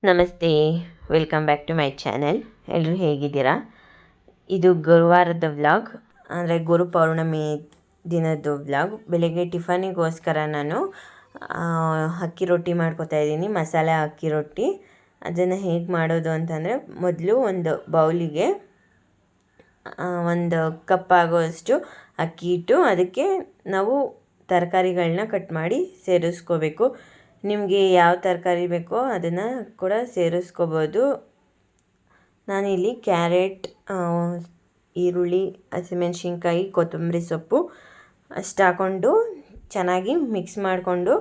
ನಮಸ್ತೆ, welcome back to my channel. ಎಲ್ಲರೂ ಹೇಗಿದ್ದೀರಾ? ಇದು ಗುರುವಾರದ ವ್ಲಾಗ್, ಅಂದರೆ ಗುರು ಪೌರ್ಣಮಿ ದಿನದ್ದು ವ್ಲಾಗ್. ಬೆಳಗ್ಗೆ ಟಿಫನಿಗೋಸ್ಕರ ನಾನು ಅಕ್ಕಿ ರೊಟ್ಟಿ ಮಾಡ್ಕೊತಾ ಇದ್ದೀನಿ, ಮಸಾಲೆ ಅಕ್ಕಿ ರೊಟ್ಟಿ. ಅದನ್ನು ಹೇಗೆ ಮಾಡೋದು ಅಂತಂದರೆ, ಮೊದಲು ಒಂದು ಬೌಲಿಗೆ 1 ಕಪ್ ಆಗುವಷ್ಟು ಅಕ್ಕಿ ಇಟ್ಟು ಅದಕ್ಕೆ ನಾವು ತರಕಾರಿಗಳನ್ನ ಕಟ್ ಮಾಡಿ ಸೇರಿಸ್ಕೋಬೇಕು. ನಿಮಗೆ ಯಾವ ತರಕಾರಿ ಬೇಕೋ ಅದನ್ನು ಕೂಡ ಸೇರಿಸ್ಕೋಬೋದು. ನಾನಿಲ್ಲಿ ಕ್ಯಾರೆಟ್, ಈರುಳ್ಳಿ, ಹಸಿಮೆಣ್ಸಿನ್ಕಾಯಿ, ಕೊತ್ತಂಬರಿ ಸೊಪ್ಪು ಅಷ್ಟು ಹಾಕ್ಕೊಂಡು ಚೆನ್ನಾಗಿ ಮಿಕ್ಸ್ ಮಾಡಿಕೊಂಡು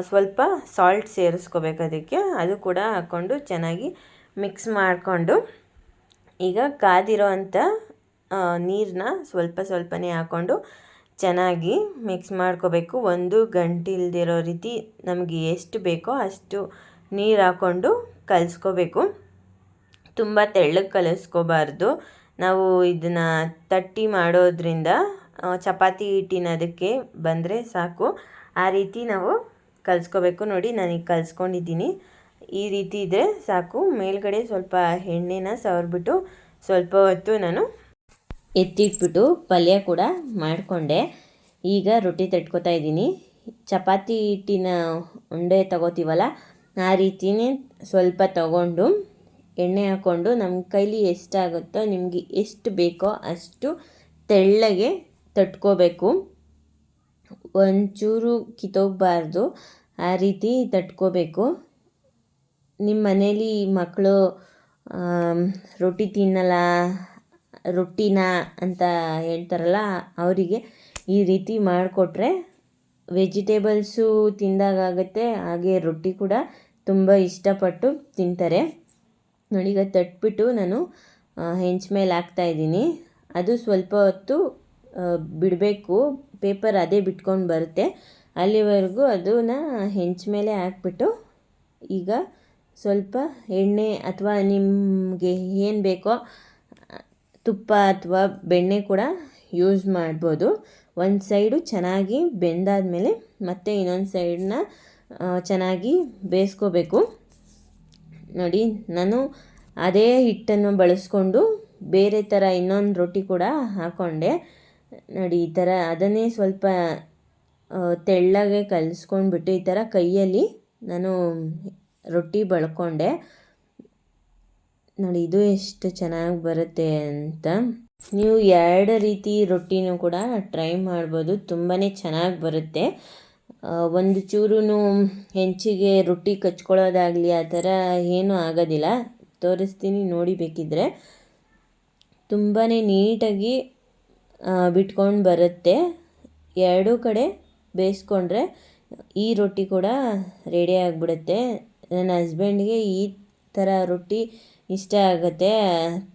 ಸ್ವಲ್ಪ ಸಾಲ್ಟ್ ಸೇರಿಸ್ಕೋಬೇಕು ಅದಕ್ಕೆ. ಅದು ಕೂಡ ಹಾಕ್ಕೊಂಡು ಚೆನ್ನಾಗಿ ಮಿಕ್ಸ್ ಮಾಡಿಕೊಂಡು ಈಗ ಕಾದಿರೋ ಅಂಥ ನೀರನ್ನ ಸ್ವಲ್ಪನೇ ಹಾಕ್ಕೊಂಡು ಚೆನ್ನಾಗಿ ಮಿಕ್ಸ್ ಮಾಡ್ಕೋಬೇಕು. ಒಂದು ಗಂಟೆ ಇಲ್ದಿರೋ ರೀತಿ ನಮಗೆ ಎಷ್ಟು ಬೇಕೋ ಅಷ್ಟು ನೀರು ಹಾಕ್ಕೊಂಡು ಕಲಿಸ್ಕೋಬೇಕು. ತುಂಬ ತೆಳ್ಳಗೆ ಕಲಿಸ್ಕೋಬಾರ್ದು. ನಾವು ಇದನ್ನು ತಟ್ಟಿ ಮಾಡೋದ್ರಿಂದ ಚಪಾತಿ ಹಿಟ್ಟಿನ ಅದಕ್ಕೆ ಬಂದರೆ ಸಾಕು, ಆ ರೀತಿ ನಾವು ಕಲಿಸ್ಕೋಬೇಕು. ನೋಡಿ, ನಾನೀಗ ಕಲಿಸ್ಕೊಂಡಿದ್ದೀನಿ. ಈ ರೀತಿ ಇದ್ದರೆ ಸಾಕು. ಮೇಲ್ಗಡೆ ಸ್ವಲ್ಪ ಎಣ್ಣೆನ ಸವರ್ಬಿಟ್ಟು ಸ್ವಲ್ಪ ಹೊತ್ತು ನಾನು ಎತ್ತಿಟ್ಬಿಟ್ಟು ಪಲ್ಯ ಕೂಡ ಮಾಡಿಕೊಂಡೆ. ಈಗ ರೊಟ್ಟಿ ತಟ್ಕೋತಾ ಇದ್ದೀನಿ. ಚಪಾತಿ ಹಿಟ್ಟಿನ ಉಂಡೆ ತಗೋತೀವಲ್ಲ, ಆ ರೀತಿಯೇ ಸ್ವಲ್ಪ ತಗೊಂಡು ಎಣ್ಣೆ ಹಾಕ್ಕೊಂಡು ನಮ್ಮ ಕೈಲಿ ಎಷ್ಟಾಗುತ್ತೋ, ನಿಮಗೆ ಎಷ್ಟು ಬೇಕೋ ಅಷ್ಟು ತೆಳ್ಳಗೆ ತಟ್ಕೋಬೇಕು. ಒಂಚೂರು ಕಿತ್ತೋಗಬಾರ್ದು, ಆ ರೀತಿ ತಟ್ಕೋಬೇಕು. ನಿಮ್ಮ ಮನೇಲಿ ಮಕ್ಕಳು ರೊಟ್ಟಿ ತಿನ್ನಲ್ಲ, ರೊಟ್ಟಿನ ಅಂತ ಹೇಳ್ತಾರಲ್ಲ, ಅವರಿಗೆ ಈ ರೀತಿ ಮಾಡಿಕೊಟ್ರೆ ವೆಜಿಟೇಬಲ್ಸು ತಿಂದಾಗುತ್ತೆ, ಹಾಗೆ ರೊಟ್ಟಿ ಕೂಡ ತುಂಬ ಇಷ್ಟಪಟ್ಟು ತಿಂತಾರೆ. ನೋಡಿ, ಈಗ ತಟ್ಬಿಟ್ಟು ನಾನು ಹೆಂಚು ಮೇಲೆ ಹಾಕ್ತಾಯಿದ್ದೀನಿ. ಅದು ಸ್ವಲ್ಪ ಹೊತ್ತು ಬಿಡಬೇಕು, ಪೇಪರ್ ಅದೇ ಬಿಟ್ಕೊಂಡು ಬರುತ್ತೆ. ಅಲ್ಲಿವರೆಗೂ ಅದನ್ನು ಹೆಂಚು ಮೇಲೆ ಹಾಕ್ಬಿಟ್ಟು ಈಗ ಸ್ವಲ್ಪ ಎಣ್ಣೆ ಅಥವಾ ನಿಮಗೆ ಏನು ಬೇಕೋ ತುಪ್ಪ ಅಥವಾ ಬೆಣ್ಣೆ ಕೂಡ ಯೂಸ್ ಮಾಡ್ಬೋದು. ಒಂದು ಸೈಡು ಚೆನ್ನಾಗಿ ಬೆಂದಾದಮೇಲೆ ಮತ್ತೆ ಇನ್ನೊಂದು ಸೈಡನ್ನ ಚೆನ್ನಾಗಿ ಬೇಯಿಸ್ಕೋಬೇಕು. ನೋಡಿ, ನಾನು ಅದೇ ಹಿಟ್ಟನ್ನು ಬಳಸ್ಕೊಂಡು ಬೇರೆ ಥರ ಇನ್ನೊಂದು ರೊಟ್ಟಿ ಕೂಡ ಹಾಕ್ಕೊಂಡೆ. ನೋಡಿ, ಈ ಥರ ಅದನ್ನೇ ಸ್ವಲ್ಪ ತೆಳ್ಳಗೆ ಕಲಿಸ್ಕೊಂಡ್ಬಿಟ್ಟು ಈ ಥರ ಕೈಯಲ್ಲಿ ನಾನು ರೊಟ್ಟಿ ಬಳ್ಕೊಂಡೆ. ನೋಡಿ, ಇದು ಎಷ್ಟು ಚೆನ್ನಾಗಿ ಬರುತ್ತೆ ಅಂತ. ನೀವು 2 ರೀತಿ ರೊಟ್ಟಿನೂ ಕೂಡ ಟ್ರೈ ಮಾಡ್ಬೋದು, ತುಂಬಾ ಚೆನ್ನಾಗಿ ಬರುತ್ತೆ. ಒಂದು ಚೂರು ಹೆಂಚಿಗೆ ರೊಟ್ಟಿ ಕಚ್ಕೊಳ್ಳೋದಾಗಲಿ ಆ ಥರ ಏನೂ ಆಗೋದಿಲ್ಲ. ತೋರಿಸ್ತೀನಿ ನೋಡಿ ಬೇಕಿದ್ದರೆ. ತುಂಬಾ ನೀಟಾಗಿ ಬಿಟ್ಕೊಂಡು ಬರುತ್ತೆ. 2 ಕಡೆ ಬೇಯಿಸ್ಕೊಂಡ್ರೆ ಈ ರೊಟ್ಟಿ ಕೂಡ ರೆಡಿ ಆಗಿಬಿಡುತ್ತೆ. ನನ್ನ ಹಸ್ಬೆಂಡ್ಗೆ ಈ ಥರ ರೊಟ್ಟಿ ಇಷ್ಟ ಆಗುತ್ತೆ,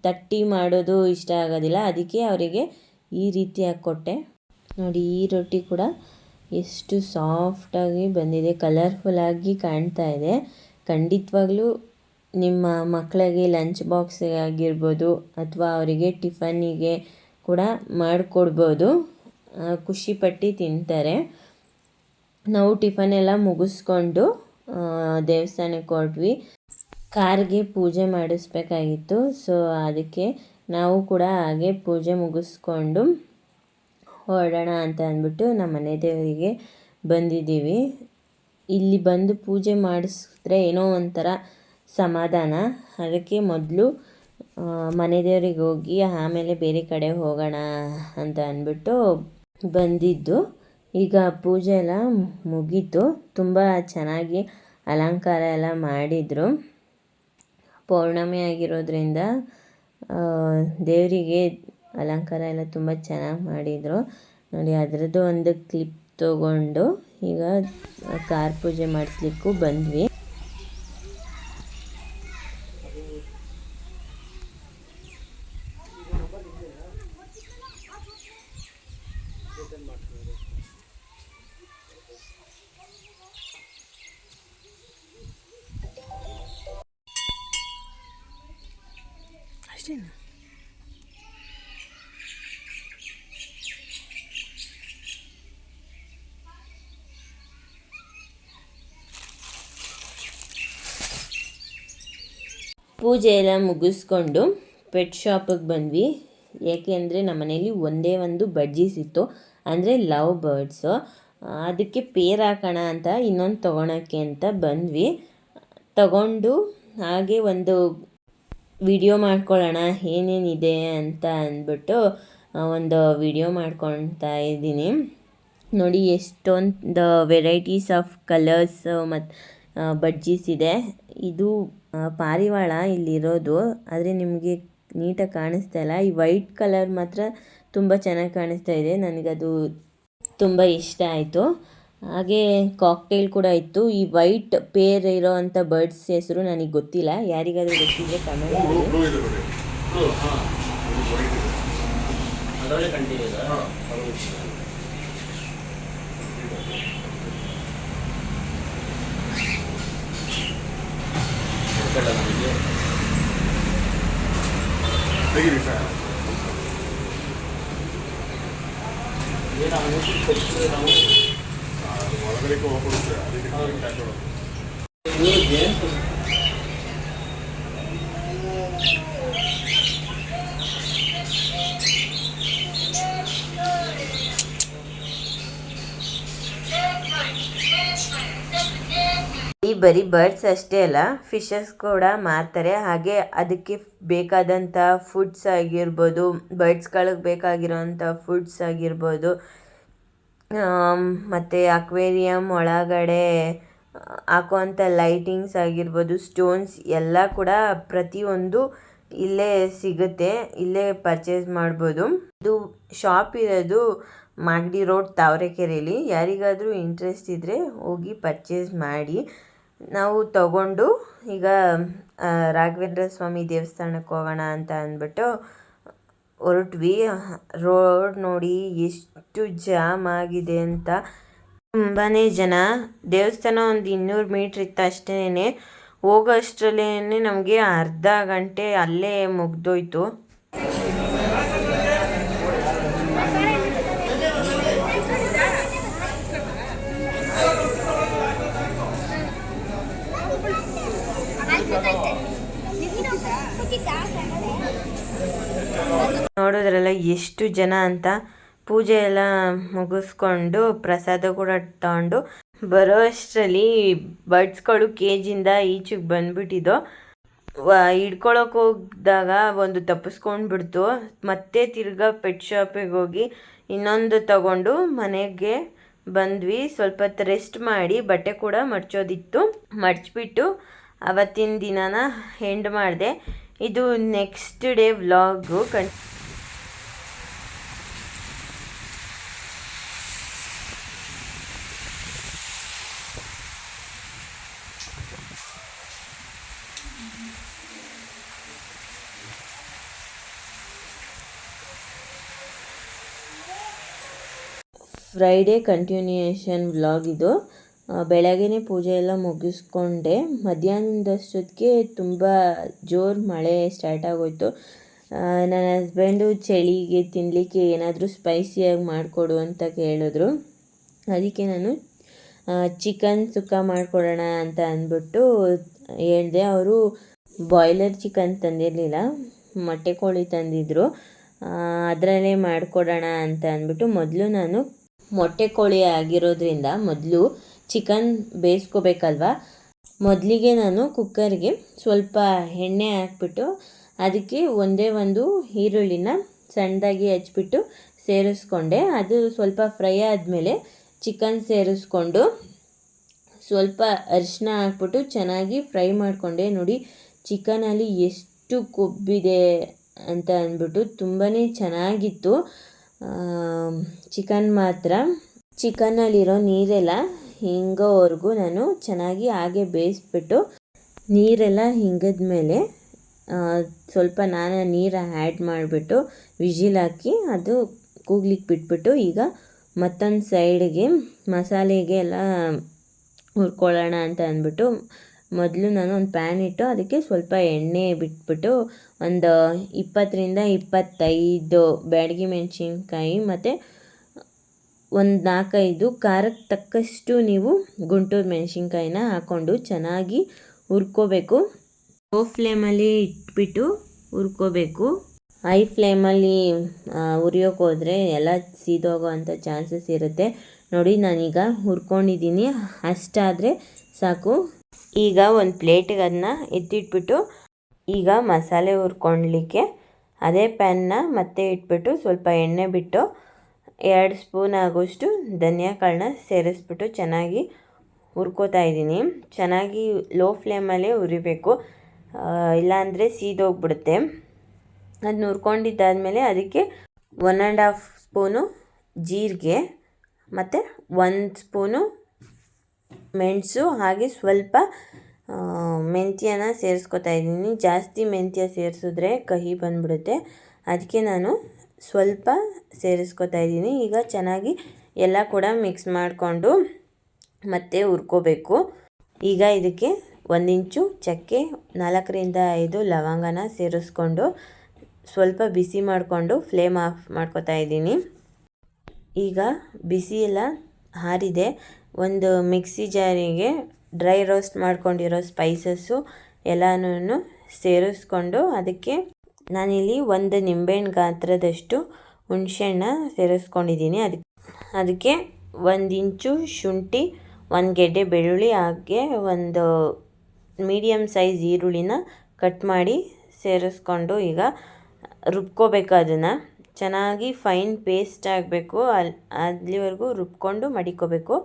ತಟ್ಟಿ ಮಾಡೋದು ಇಷ್ಟ ಆಗೋದಿಲ್ಲ. ಅದಕ್ಕೆ ಅವರಿಗೆ ಈ ರೀತಿ ಹಾಕ್ಕೊಟ್ಟೆ. ನೋಡಿ, ಈ ರೊಟ್ಟಿ ಕೂಡ ಎಷ್ಟು ಸಾಫ್ಟಾಗಿ ಬಂದಿದೆ, ಕಲರ್ಫುಲ್ಲಾಗಿ ಕಾಣ್ತಾ ಇದೆ. ಖಂಡಿತವಾಗ್ಲೂ ನಿಮ್ಮ ಮಕ್ಕಳಿಗೆ ಲಂಚ್ ಬಾಕ್ಸಿಗೆ ಆಗಿರ್ಬೋದು ಅಥವಾ ಅವರಿಗೆ ಟಿಫನ್ನಿಗೆ ಕೂಡ ಮಾಡಿಕೊಡ್ಬೋದು, ಖುಷಿಪಟ್ಟು ತಿಂತಾರೆ. ನಾವು ಟಿಫನೆಲ್ಲ ಮುಗಿಸ್ಕೊಂಡು ದೇವಸ್ಥಾನಕ್ಕೆ ಹೊರಟ್ವಿ. ಕಾರ್ಗೆ ಪೂಜೆ ಮಾಡಿಸ್ಬೇಕಾಗಿತ್ತು. ಸೊ ಅದಕ್ಕೆ ನಾವು ಕೂಡ ಹಾಗೆ ಪೂಜೆ ಮುಗಿಸ್ಕೊಂಡು ಹೊರಡೋಣ ಅಂತ ಅಂದ್ಬಿಟ್ಟು ನಮ್ಮ ಮನೆ ದೇವರಿಗೆ ಬಂದಿದ್ದೀವಿ. ಇಲ್ಲಿ ಬಂದು ಪೂಜೆ ಮಾಡಿಸಿದ್ರೆ ಏನೋ ಒಂಥರ ಸಮಾಧಾನ. ಅದಕ್ಕೆ ಮೊದಲು ಮನೆ ದೇವರಿಗೆ ಹೋಗಿ ಆಮೇಲೆ ಬೇರೆ ಕಡೆ ಹೋಗೋಣ ಅಂತ ಅಂದ್ಬಿಟ್ಟು ಬಂದಿದ್ದು. ಈಗ ಪೂಜೆ ಎಲ್ಲ ಮುಗೀತು. ತುಂಬ ಚೆನ್ನಾಗಿ ಅಲಂಕಾರ ಎಲ್ಲ ಮಾಡಿದರು. ಪೌರ್ಣಮಿ ಆಗಿರೋದ್ರಿಂದ ದೇವರಿಗೆ ಅಲಂಕಾರ ಎಲ್ಲ ತುಂಬ ಚೆನ್ನಾಗಿ ಮಾಡಿದರು. ನೋಡಿ, ಅದರದ್ದು ಒಂದು ಕ್ಲಿಪ್ ತೊಗೊಂಡು ಈಗ ಕಾರ್ ಪೂಜೆ ಮಾಡಿಸ್ಲಿಕ್ಕೂ ಬಂದ್ವಿ. ಅಷ್ಟೇನಾ? ಪೂಜೆ ಎಲ್ಲ ಮುಗಿಸ್ಕೊಂಡು ಪೆಟ್ ಶಾಪಿಗೆ ಬಂದ್ವಿ. ಏಕೆಂದರೆ ನಮ್ಮ ಮನೇಲಿ ಒಂದೇ ಒಂದು ಬಡ್ಜೀಸ್ ಇತ್ತು, ಅಂದರೆ ಲವ್ ಬರ್ಡ್ಸು. ಅದಕ್ಕೆ ಪೇರ್ ಹಾಕೋಣ ಅಂತ ಇನ್ನೊಂದು ತೊಗೊಳಕ್ಕೆ ಅಂತ ಬಂದ್ವಿ. ತಗೊಂಡು ಹಾಗೆ ಒಂದು ವಿಡಿಯೋ ಮಾಡ್ಕೊಳ್ಳೋಣ ಏನೇನಿದೆ ಅಂತ ಅಂದ್ಬಿಟ್ಟು ಒಂದು ವಿಡಿಯೋ ಮಾಡ್ಕೊಳ್ತಾ ಇದ್ದೀನಿ. ನೋಡಿ ಎಷ್ಟೊಂದು ವೆರೈಟೀಸ್ ಆಫ್ ಕಲರ್ಸ್ ಮತ್ತು ಬಡ್ಜೀಸ್ ಇದೆ. ಇದು ಪಾರಿವಾಳ ಇಲ್ಲಿರೋದು, ಆದರೆ ನಿಮಗೆ ನೀಟಾಗಿ ಕಾಣಿಸ್ತಾ ಇಲ್ಲ. ಈ ವೈಟ್ ಕಲರ್ ಮಾತ್ರ ತುಂಬ ಚೆನ್ನಾಗಿ ಕಾಣಿಸ್ತಾ ಇದೆ, ನನಗದು ತುಂಬ ಇಷ್ಟ ಆಯಿತು. ಹಾಗೆ ಕಾಕ್ಟೇಲ್ ಕೂಡ ಇತ್ತು. ಈ ವೈಟ್ ಪೇರ್ ಇರೋ ಅಂಥ ಬರ್ಡ್ಸ್ ಹೆಸರು ನನಗೆ ಗೊತ್ತಿಲ್ಲ, ಯಾರಿಗಾದರೂ ಗೊತ್ತಿದ್ರೆ ಕಮೆಂಟ್ ಮಾಡಿ. ಈ ಬರೀ ಬರ್ಡ್ಸ್ ಅಷ್ಟೇ ಅಲ್ಲ, ಫಿಶಸ್ ಕೂಡ ಮಾರ್ತಾರೆ. ಹಾಗೆ ಅದಕ್ಕೆ ಬೇಕಾದಂಥ ಫುಡ್ಸ್ ಆಗಿರ್ಬೋದು, ಬರ್ಡ್ಸ್ಗಳಿಗೆ ಬೇಕಾಗಿರೋಂಥ ಫುಡ್ಸ್ ಆಗಿರ್ಬೋದು, ಮತ್ತು ಅಕ್ವೇರಿಯಂ ಒಳಗಡೆ ಹಾಕುವಂಥ ಲೈಟಿಂಗ್ಸ್ ಆಗಿರ್ಬೋದು, ಸ್ಟೋನ್ಸ್ ಎಲ್ಲ ಕೂಡ ಪ್ರತಿಯೊಂದು ಇಲ್ಲೇ ಸಿಗುತ್ತೆ, ಇಲ್ಲೇ ಪರ್ಚೇಸ್ ಮಾಡ್ಬೋದು. ಇದು ಶಾಪ್ ಇರೋದು ಮಾಗಡಿ ರೋಡ್ ತಾವರೆಕೆರೆಯಲ್ಲಿ. ಯಾರಿಗಾದರೂ ಇಂಟ್ರೆಸ್ಟ್ ಇದ್ದರೆ ಹೋಗಿ ಪರ್ಚೇಸ್ ಮಾಡಿ. ನಾವು ತಗೊಂಡು ಈಗ ರಾಘವೇಂದ್ರ ಸ್ವಾಮಿ ದೇವಸ್ಥಾನಕ್ಕೆ ಹೋಗೋಣ ಅಂತ ಅಂದ್ಬಿಟ್ಟು ಹೊರಟ್ವಿ. ರೋಡ್ ನೋಡಿ ಎಷ್ಟು ಜಾಮ್ ಆಗಿದೆ ಅಂತ, ತುಂಬಾ ಜನ. ದೇವಸ್ಥಾನ ಒಂದು 200 ಮೀಟ್ರ್ ಇತ್ತು ಅಷ್ಟೇ. ಹೋಗೋಷ್ಟರಲ್ಲೇ ನಮಗೆ ಅರ್ಧ ಗಂಟೆ ಅಲ್ಲೇ ಮುಗ್ದೋಯ್ತು. ನೋಡಿದ್ರಲ್ಲ ಎಷ್ಟು ಜನ ಅಂತ. ಪೂಜೆ ಎಲ್ಲ ಮುಗಿಸ್ಕೊಂಡು ಪ್ರಸಾದ ಕೂಡ ತಗೊಂಡು ಬರೋ ಅಷ್ಟರಲ್ಲಿ ಬರ್ಡ್ಸ್ಗಳು ಕೇಜಿಂದ ಈಚೆಗೆ ಬಂದ್ಬಿಟ್ಟಿದ್ದು. ಹಿಡ್ಕೊಳಕ್ಕೆ ಹೋಗಿದಾಗ ಒಂದು ತಪ್ಪಿಸ್ಕೊಂಡ್ಬಿಡ್ತು. ಮತ್ತೆ ತಿರ್ಗಾ ಪೆಟ್ ಶಾಪಿಗೆ ಹೋಗಿ ಇನ್ನೊಂದು ತಗೊಂಡು ಮನೆಗೆ ಬಂದ್ವಿ. ಸ್ವಲ್ಪ ಹೊತ್ತು ರೆಸ್ಟ್ ಮಾಡಿ ಬಟ್ಟೆ ಕೂಡ ಮಡ್ಚೋದಿತ್ತು, ಮಡ್ಚಿಬಿಟ್ಟು ಅವತ್ತಿನ ದಿನನ ಎಂಡ್ ಮಾಡಿದೆ. ಇದು next day vlog. Friday continuation vlog ಇದು. ಬೆಳಗ್ಗೆನೇ ಪೂಜೆ ಎಲ್ಲ ಮುಗಿಸ್ಕೊಂಡೆ. ಮಧ್ಯಾಹ್ನದಷ್ಟೊತ್ತಿಗೆ ತುಂಬ ಜೋರು ಮಳೆ ಸ್ಟಾರ್ಟ್ ಆಗೋಯ್ತು. ನನ್ನ ಹಸ್ಬೆಂಡು ಚಳಿಗೆ ತಿನ್ನಲಿಕ್ಕೆ ಏನಾದರೂ ಸ್ಪೈಸಿಯಾಗಿ ಮಾಡಿಕೊಡು ಅಂತ ಕೇಳಿದ್ರು. ಅದಕ್ಕೆ ನಾನು ಚಿಕನ್ ಸುಕ್ಕ ಮಾಡಿಕೊಡೋಣ ಅಂತ ಅಂದ್ಬಿಟ್ಟು ಹೇಳಿದೆ. ಅವರು ಬಾಯ್ಲರ್ ಚಿಕನ್ ತಂದಿರಲಿಲ್ಲ, ಮೊಟ್ಟೆ ಕೋಳಿ ತಂದಿದ್ದರು. ಅದರಲ್ಲೇ ಮಾಡಿಕೊಡೋಣ ಅಂತ ಅಂದ್ಬಿಟ್ಟು ಮೊದಲು ನಾನು ಮೊಟ್ಟೆ ಕೋಳಿ ಆಗಿರೋದ್ರಿಂದ ಮೊದಲು ಚಿಕನ್ ಬೇಯಿಸ್ಕೋಬೇಕಲ್ವ. ಮೊದಲಿಗೆ ನಾನು ಕುಕ್ಕರ್ಗೆ ಸ್ವಲ್ಪ ಎಣ್ಣೆ ಹಾಕ್ಬಿಟ್ಟು ಅದಕ್ಕೆ ಒಂದೇ ಒಂದು ಈರುಳ್ಳಿನ ಸಣ್ಣದಾಗಿ ಹಚ್ಬಿಟ್ಟು ಸೇರಿಸ್ಕೊಂಡೆ. ಅದು ಸ್ವಲ್ಪ ಫ್ರೈ ಆದಮೇಲೆ ಚಿಕನ್ ಸೇರಿಸ್ಕೊಂಡು ಸ್ವಲ್ಪ ಅರಿಶಿನ ಹಾಕ್ಬಿಟ್ಟು ಚೆನ್ನಾಗಿ ಫ್ರೈ ಮಾಡಿಕೊಂಡೆ. ನೋಡಿ ಚಿಕನಲ್ಲಿ ಎಷ್ಟು ಕೊಬ್ಬಿದೆ ಅಂತ ಅಂದ್ಬಿಟ್ಟು ತುಂಬಾ ಚೆನ್ನಾಗಿತ್ತು ಚಿಕನ್ ಮಾತ್ರ. ಚಿಕನ್ನಲ್ಲಿರೋ ನೀರೆಲ್ಲ ಹಿಂಗೋವರೆಗೂ ನಾನು ಚೆನ್ನಾಗಿ ಹಾಗೆ ಬೇಯಿಸ್ಬಿಟ್ಟು ನೀರೆಲ್ಲ ಹಿಂಗಿದ್ಮೇಲೆ ಸ್ವಲ್ಪ ನಾನು ನೀರು ಆ್ಯಡ್ ಮಾಡಿಬಿಟ್ಟು ವಿಜಿಲ್ ಹಾಕಿ ಅದು ಕೂಗ್ಲಿಕ್ಕೆ ಬಿಟ್ಬಿಟ್ಟು ಈಗ ಮತ್ತೊಂದು ಸೈಡಿಗೆ ಮಸಾಲೆಗೆ ಎಲ್ಲ ಹುರ್ಕೊಳ್ಳೋಣ ಅಂತ ಅಂದ್ಬಿಟ್ಟು ಮೊದಲು ನಾನು ಒಂದು ಪ್ಯಾನ್ ಇಟ್ಟು ಅದಕ್ಕೆ ಸ್ವಲ್ಪ ಎಣ್ಣೆ ಬಿಟ್ಬಿಟ್ಟು ಒಂದು 20ರಿಂದ 25 ಬ್ಯಾಡಗಿ ಮೆಣಸಿನ್ಕಾಯಿ ಮತ್ತು ಒಂದು 4-5 ಖಾರಕ್ಕೆ ತಕ್ಕಷ್ಟು ನೀವು ಗುಂಟೂರು ಮೆಣಸಿನ್ಕಾಯಿನ ಹಾಕ್ಕೊಂಡು ಚೆನ್ನಾಗಿ ಹುರ್ಕೋಬೇಕು. ಲೋ ಫ್ಲೇಮಲ್ಲಿ ಇಟ್ಬಿಟ್ಟು ಹುರ್ಕೋಬೇಕು. ಹೈ ಫ್ಲೇಮಲ್ಲಿ ಉರಿಯೋಕೆ ಹೋದರೆ ಎಲ್ಲ ಸೀದೋಗೋ ಅಂಥ ಚಾನ್ಸಸ್ ಇರುತ್ತೆ. ನೋಡಿ ನಾನೀಗ ಹುರ್ಕೊಂಡಿದ್ದೀನಿ, ಅಷ್ಟಾದರೆ ಸಾಕು. ಈಗ ಒಂದು ಪ್ಲೇಟಿಗೆ ಅದನ್ನ ಎತ್ತಿಟ್ಬಿಟ್ಟು ಈಗ ಮಸಾಲೆ ಹುರ್ಕೊಳ್ಲಿಕ್ಕೆ ಅದೇ ಪ್ಯಾನ್ನ ಮತ್ತೆ ಇಟ್ಬಿಟ್ಟು ಸ್ವಲ್ಪ ಎಣ್ಣೆ ಬಿಟ್ಟು 2 ಸ್ಪೂನ್ ಆಗೋಷ್ಟು ಧನಿಯಾ ಕಾಳನ್ನ ಸೇರಿಸ್ಬಿಟ್ಟು ಚೆನ್ನಾಗಿ ಹುರ್ಕೋತಾ ಇದ್ದೀನಿ. ಚೆನ್ನಾಗಿ ಲೋ ಫ್ಲೇಮಲ್ಲೇ ಹುರಿಬೇಕು, ಇಲ್ಲಾಂದರೆ ಸೀದೋಗ್ಬಿಡುತ್ತೆ. ಅದನ್ನ ಹುರ್ಕೊಂಡಿದ್ದಾದಮೇಲೆ ಅದಕ್ಕೆ 1.5 ಸ್ಪೂನು ಜೀರಿಗೆ ಮತ್ತು 1 ಸ್ಪೂನು ಮೆಣಸು ಹಾಗೆ ಸ್ವಲ್ಪ ಮೆಂತ್ಯನ ಸೇರಿಸ್ಕೊತಾ ಇದ್ದೀನಿ. ಜಾಸ್ತಿ ಮೆಂತ್ಯ ಸೇರಿಸಿದ್ರೆ ಕಹಿ ಬಂದುಬಿಡುತ್ತೆ, ಅದಕ್ಕೆ ನಾನು ಸ್ವಲ್ಪ ಸೇರಿಸ್ಕೊತಾ ಇದ್ದೀನಿ. ಈಗ ಚೆನ್ನಾಗಿ ಎಲ್ಲ ಕೂಡ ಮಿಕ್ಸ್ ಮಾಡಿಕೊಂಡು ಮತ್ತೆ ಹುರ್ಕೋಬೇಕು. ಈಗ ಇದಕ್ಕೆ 1 ಇಂಚು ಚಕ್ಕೆ, 4ರಿಂದ 5 ಲವಂಗನ ಸೇರಿಸ್ಕೊಂಡು ಸ್ವಲ್ಪ ಬಿಸಿ ಮಾಡಿಕೊಂಡು ಫ್ಲೇಮ್ ಆಫ್ ಮಾಡ್ಕೊತಾ ಇದ್ದೀನಿ. ಈಗ ಬಿಸಿ ಎಲ್ಲ ಹಾರಿದೆ. ಒಂದು ಮಿಕ್ಸಿ ಜಾರಿಗೆ ಡ್ರೈ ರೋಸ್ಟ್ ಮಾಡ್ಕೊಂಡಿರೋ ಸ್ಪೈಸಸ್ಸು ಎಲ್ಲನೂ ಸೇರಿಸ್ಕೊಂಡು ಅದಕ್ಕೆ ನಾನಿಲ್ಲಿ 1 ನಿಂಬೆಹಣ್ಣು ಗಾತ್ರದಷ್ಟು ಹುಣಸೆಹಣ್ಣ ಸೇರಿಸ್ಕೊಂಡಿದ್ದೀನಿ. ಅದಕ್ಕೆ 1 ಇಂಚು ಶುಂಠಿ, 1 ಗೆಡ್ಡೆ ಬೆಳ್ಳುಳ್ಳಿ ಹಾಗೆ 1 ಮೀಡಿಯಮ್ ಸೈಜ್ ಈರುಳ್ಳಿನ ಕಟ್ ಮಾಡಿ ಸೇರಿಸ್ಕೊಂಡು ಈಗ ರುಬ್ಕೋಬೇಕು. ಅದನ್ನು ಚೆನ್ನಾಗಿ ಫೈನ್ ಪೇಸ್ಟ್ ಆಗಬೇಕು, ಅಲ್ಲಿವರೆಗೂ ರುಬ್ಕೊಂಡು ಮಡಿಕೋಬೇಕು.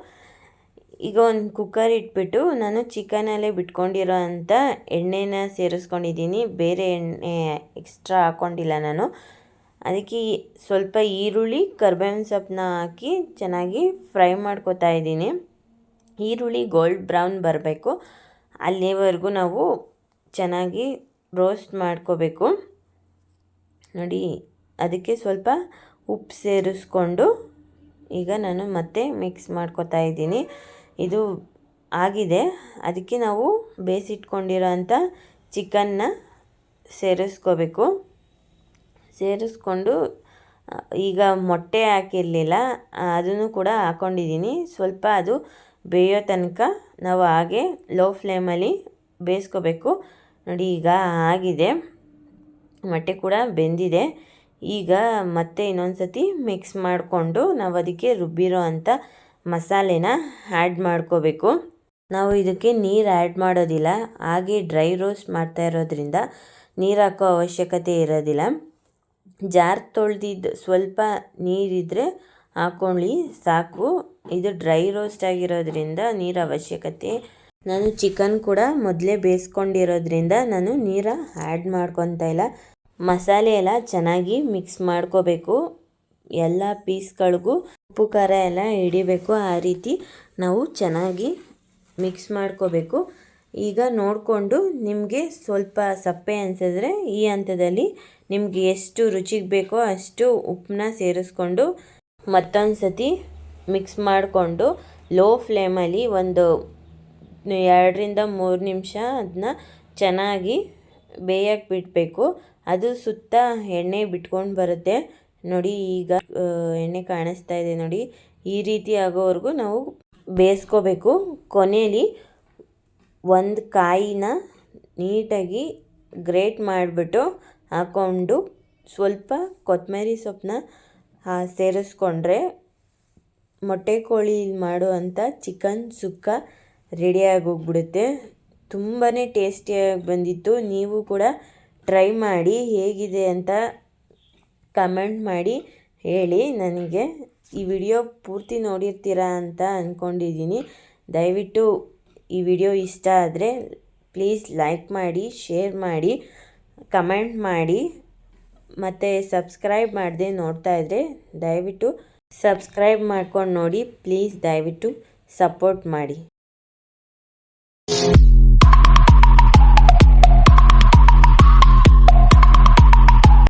ಈಗ ಒಂದು ಕುಕ್ಕರ್ ಇಟ್ಬಿಟ್ಟು ನಾನು ಚಿಕನಲ್ಲೇ ಬಿಟ್ಕೊಂಡಿರೋ ಅಂಥ ಎಣ್ಣೆನ ಸೇರಿಸ್ಕೊಂಡಿದ್ದೀನಿ. ಬೇರೆ ಎಣ್ಣೆ ಎಕ್ಸ್ಟ್ರಾ ಹಾಕ್ಕೊಂಡಿಲ್ಲ ನಾನು. ಅದಕ್ಕೆ ಸ್ವಲ್ಪ ಈರುಳ್ಳಿ, ಕರ್ಬೇವಿನ ಸೊಪ್ಪನ್ನ ಹಾಕಿ ಚೆನ್ನಾಗಿ ಫ್ರೈ ಮಾಡ್ಕೊತಾ ಇದ್ದೀನಿ. ಈರುಳ್ಳಿ ಗೋಲ್ಡ್ ಬ್ರೌನ್ ಬರಬೇಕು, ಅಲ್ಲಿವರೆಗೂ ನಾವು ಚೆನ್ನಾಗಿ ರೋಸ್ಟ್ ಮಾಡ್ಕೋಬೇಕು. ನೋಡಿ, ಅದಕ್ಕೆ ಸ್ವಲ್ಪ ಉಪ್ಪು ಸೇರಿಸ್ಕೊಂಡು ಈಗ ನಾನು ಮತ್ತೆ ಮಿಕ್ಸ್ ಮಾಡ್ಕೊತಾ ಇದ್ದೀನಿ. ಇದು ಆಗಿದೆ. ಅದಕ್ಕೆ ನಾವು ಬೇಯಿಸಿಟ್ಕೊಂಡಿರೋ ಅಂಥ ಚಿಕನ್ನ ಸೇರಿಸ್ಕೋಬೇಕು. ಸೇರಿಸ್ಕೊಂಡು ಈಗ ಮೊಟ್ಟೆ ಹಾಕಿರಲಿಲ್ಲ, ಅದನ್ನು ಕೂಡ ಹಾಕ್ಕೊಂಡಿದ್ದೀನಿ. ಸ್ವಲ್ಪ ಅದು ಬೇಯೋ ತನಕ ನಾವು ಹಾಗೆ ಲೋ ಫ್ಲೇಮಲ್ಲಿ ಬೇಯಿಸ್ಕೋಬೇಕು. ನೋಡಿ, ಈಗ ಆಗಿದೆ, ಮೊಟ್ಟೆ ಕೂಡ ಬೆಂದಿದೆ. ಈಗ ಮತ್ತೆ ಇನ್ನೊಂದು ಸತಿ ಮಿಕ್ಸ್ ಮಾಡಿಕೊಂಡು ನಾವು ಅದಕ್ಕೆ ರುಬ್ಬಿರೋ ಅಂಥ ಮಸಾಲೆನ ಆ್ಯಡ್ ಮಾಡ್ಕೋಬೇಕು. ನಾವು ಇದಕ್ಕೆ ನೀರು ಆ್ಯಡ್ ಮಾಡೋದಿಲ್ಲ, ಹಾಗೆ ಡ್ರೈ ರೋಸ್ಟ್ ಮಾಡ್ತಾ ಇರೋದ್ರಿಂದ ನೀರು ಹಾಕೋ ಅವಶ್ಯಕತೆ ಇರೋದಿಲ್ಲ. ಜಾರ್ ತೊಳೆದಿದ್ದು ಸ್ವಲ್ಪ ನೀರಿದ್ದರೆ ಹಾಕ್ಕೊಳ್ಳಿ ಸಾಕು. ಇದು ಡ್ರೈ ರೋಸ್ಟ್ ಆಗಿರೋದ್ರಿಂದ ನೀರು ಅವಶ್ಯಕತೆ. ನಾನು ಚಿಕನ್ ಕೂಡ ಮೊದಲೇ ಬೇಯಿಸ್ಕೊಂಡಿರೋದ್ರಿಂದ ನಾನು ನೀರು ಆ್ಯಡ್ ಮಾಡ್ಕೊತಾ ಇಲ್ಲ. ಮಸಾಲೆ ಎಲ್ಲ ಚೆನ್ನಾಗಿ ಮಿಕ್ಸ್ ಮಾಡ್ಕೋಬೇಕು. ಎಲ್ಲ ಪೀಸ್ಗಳಿಗೂ ಉಪ್ಪು ಖಾರ ಎಲ್ಲ ಹಿಡಿಬೇಕು. ಆ ರೀತಿ ನಾವು ಚೆನ್ನಾಗಿ ಮಿಕ್ಸ್ ಮಾಡ್ಕೋಬೇಕು. ಈಗ ನೋಡಿಕೊಂಡು ನಿಮಗೆ ಸ್ವಲ್ಪ ಸಪ್ಪೆ ಅನಿಸಿದ್ರೆ ಈ ಹಂತದಲ್ಲಿ ನಿಮಗೆ ಎಷ್ಟು ರುಚಿಗೆ ಬೇಕೋ ಅಷ್ಟು ಉಪ್ಪನ್ನ ಸೇರಿಸ್ಕೊಂಡು ಮತ್ತೊಂದು ಸತಿ ಮಿಕ್ಸ್ ಮಾಡಿಕೊಂಡು ಲೋ ಫ್ಲೇಮಲ್ಲಿ ಒಂದು 2ರಿಂದ 3 ನಿಮಿಷ ಅದನ್ನ ಚೆನ್ನಾಗಿ ಬೇಯಕ್ಕೆ ಬಿಡಬೇಕು. ಅದು ಸುತ್ತ ಎಣ್ಣೆ ಬಿಟ್ಕೊಂಡು ಬರುತ್ತೆ. ನೋಡಿ, ಈಗ ಎಣ್ಣೆ ಕಾಣಿಸ್ತಾ ಇದೆ ನೋಡಿ. ಈ ರೀತಿ ಆಗೋವರೆಗೂ ನಾವು ಬೇಯಿಸ್ಕೋಬೇಕು. ಕೊನೆಯಲ್ಲಿ 1 ಕಾಯಿನ ನೀಟಾಗಿ ಗ್ರೇಟ್ ಮಾಡಿಬಿಟ್ಟು ಹಾಕ್ಕೊಂಡು ಸ್ವಲ್ಪ ಕೊತ್ತಂಬರಿ ಸೊಪ್ಪನ್ನ ಸೇರಿಸ್ಕೊಂಡ್ರೆ ಮೊಟ್ಟೆ ಕೋಳಿ ಮಾಡುವಂಥ ಚಿಕನ್ ಸುಕ್ಕ ರೆಡಿಯಾಗಿ ಹೋಗ್ಬಿಡುತ್ತೆ. ತುಂಬಾ ಟೇಸ್ಟಿಯಾಗಿ ಬಂದಿತ್ತು. ನೀವು ಕೂಡ ಟ್ರೈ ಮಾಡಿ, ಹೇಗಿದೆ ಅಂತ ಕಮೆಂಟ್ ಮಾಡಿ ಹೇಳಿ ನನಗೆ. ಈ ವಿಡಿಯೋ ಪೂರ್ತಿ ನೋಡಿರ್ತೀರಾ ಅಂತ ಅಂದ್ಕೊಂಡಿದ್ದೀನಿ. ದಯವಿಟ್ಟು ಈ ವಿಡಿಯೋ ಇಷ್ಟ ಆದರೆ ಪ್ಲೀಸ್ ಲೈಕ್ ಮಾಡಿ, ಶೇರ್ ಮಾಡಿ, ಕಮೆಂಟ್ ಮಾಡಿ. ಮತ್ತು ಸಬ್ಸ್ಕ್ರೈಬ್ ಮಾಡದೆ ನೋಡ್ತಾ ಇದ್ದರೆ ದಯವಿಟ್ಟು ಸಬ್ಸ್ಕ್ರೈಬ್ ಮಾಡ್ಕೊಂಡು ನೋಡಿ. ಪ್ಲೀಸ್ ದಯವಿಟ್ಟು ಸಪೋರ್ಟ್ ಮಾಡಿ.